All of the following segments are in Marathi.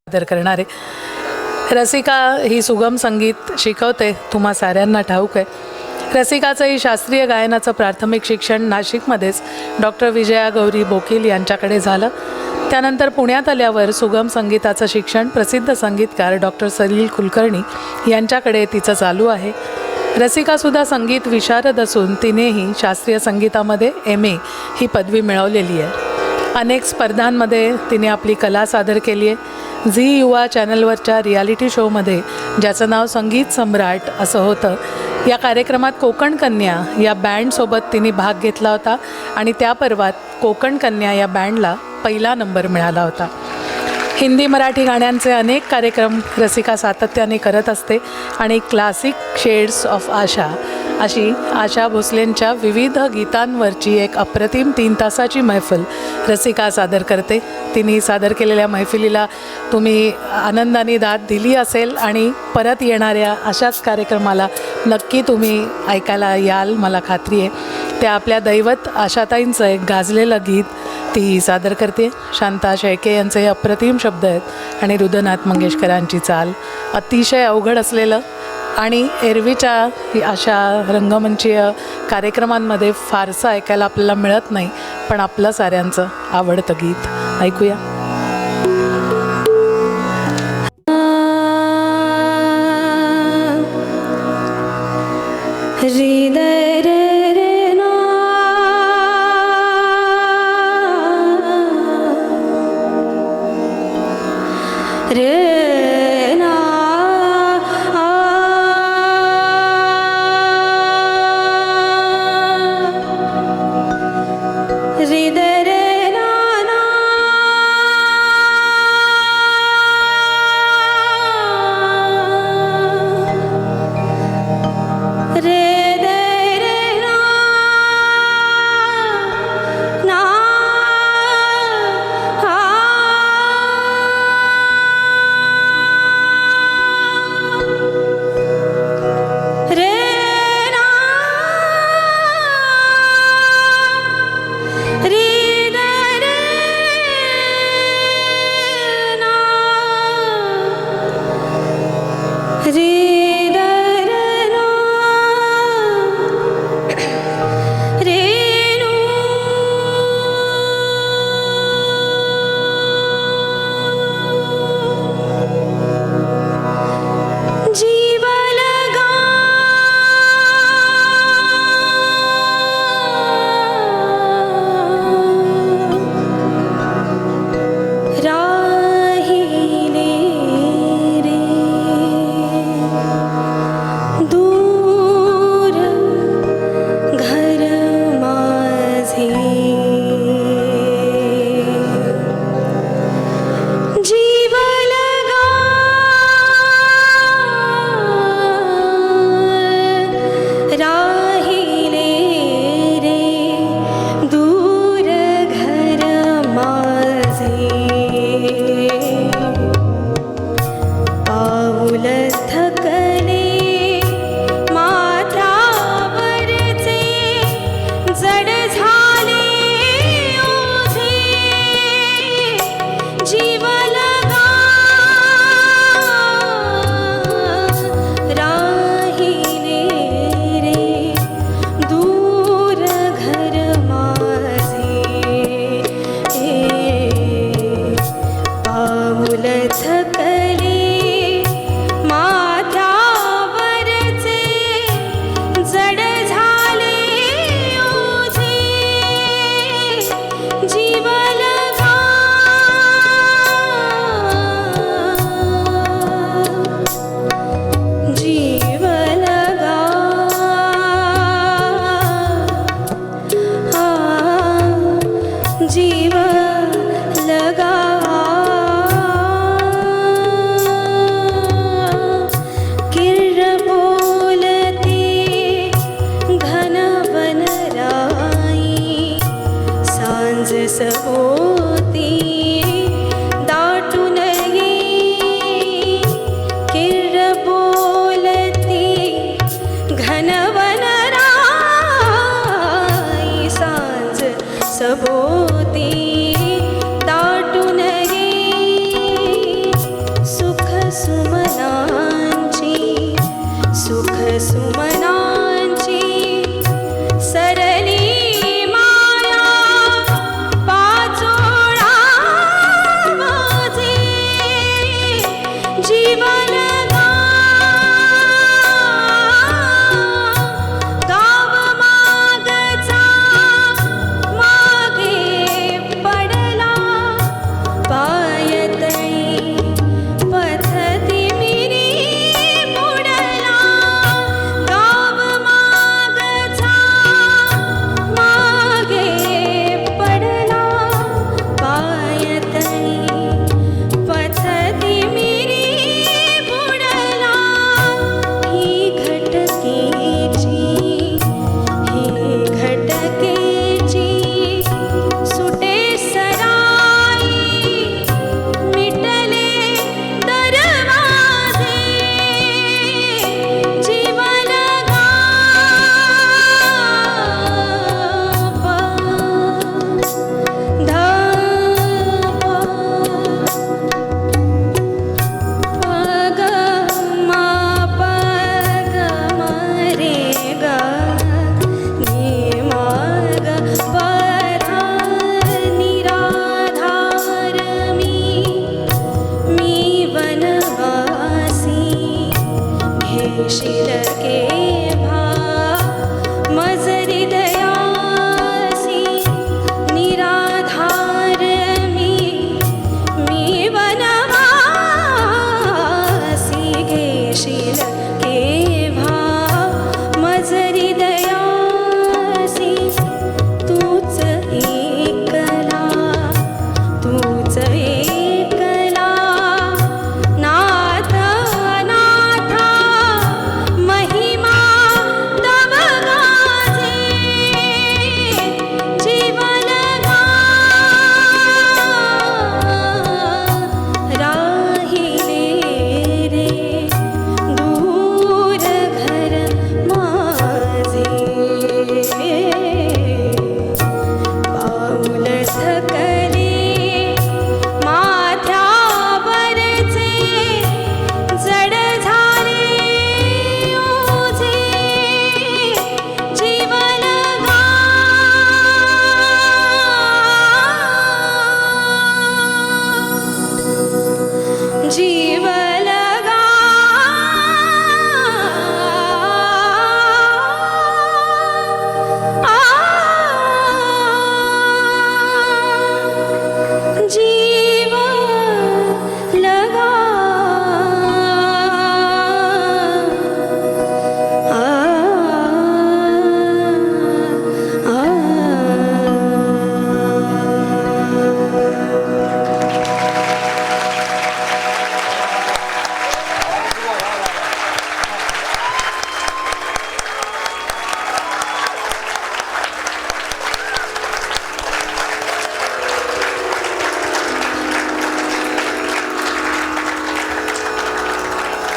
सादर करणारे रसिका ही सुगम संगीत शिकवते, तुम्हा साऱ्यांना ठाऊक आहे. रसिकाचंही शास्त्रीय गायनाचं प्राथमिक शिक्षण नाशिकमध्येच डॉक्टर विजया गौरी बोकील यांच्याकडे झालं. त्यानंतर पुण्यात आल्यावर सुगम संगीताचं शिक्षण प्रसिद्ध संगीतकार डॉक्टर सलील कुलकर्णी यांच्याकडे तिचं चालू आहे. रसिकासुद्धा संगीत विशारद असून तिनेही शास्त्रीय संगीतामध्ये MA ही पदवी मिळवलेली आहे. अनेक स्पर्धांमध्ये तिने आपली कला सादर केली आहे. झी युवा चॅनलवरच्या रियालिटी शोमध्ये ज्याचं नाव संगीत सम्राट असं होतं, या कार्यक्रमात कोकण कन्या या बँडसोबत तिने भाग घेतला होता आणि त्या पर्वात कोकण कन्या या बँडला पहिला नंबर मिळाला होता. हिंदी मराठी गाण्यांचे अनेक कार्यक्रम रसिका सातत्याने करत असते आणि क्लासिक शेड्स ऑफ आशा अशी आशा भोसलेंच्या विविध गीतांवरची एक अप्रतिम 3 तासाची मैफल रसिका सादर करते. तिने सादर केलेल्या मैफिलीला तुम्ही आनंदाने दाद दिली असेल आणि परत येणाऱ्या अशाच कार्यक्रमाला नक्की तुम्ही ऐकायला याल, मला खात्री आहे. त्या आपल्या दैवत आशाताईंचं एक गाजलेलं गीत ती सादर करते. शांता शेळके यांचे हे अप्रतिम शब्द आहेत आणि रुदनाथ मंगेशकरांची चाल. अतिशय अवघड असलेलं आणि एरवीच्या अशा रंगमंचीय कार्यक्रमांमध्ये फारसं ऐकायला आपल्याला मिळत नाही, पण आपलं साऱ्यांचं आवडतं गीत ऐकूया. सभोवती दाटून गे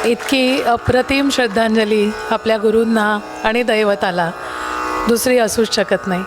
इतकी अप्रतिम श्रद्धांजली आपल्या गुरूंना आणि दैवताला दुसरी असूच शकत नाही.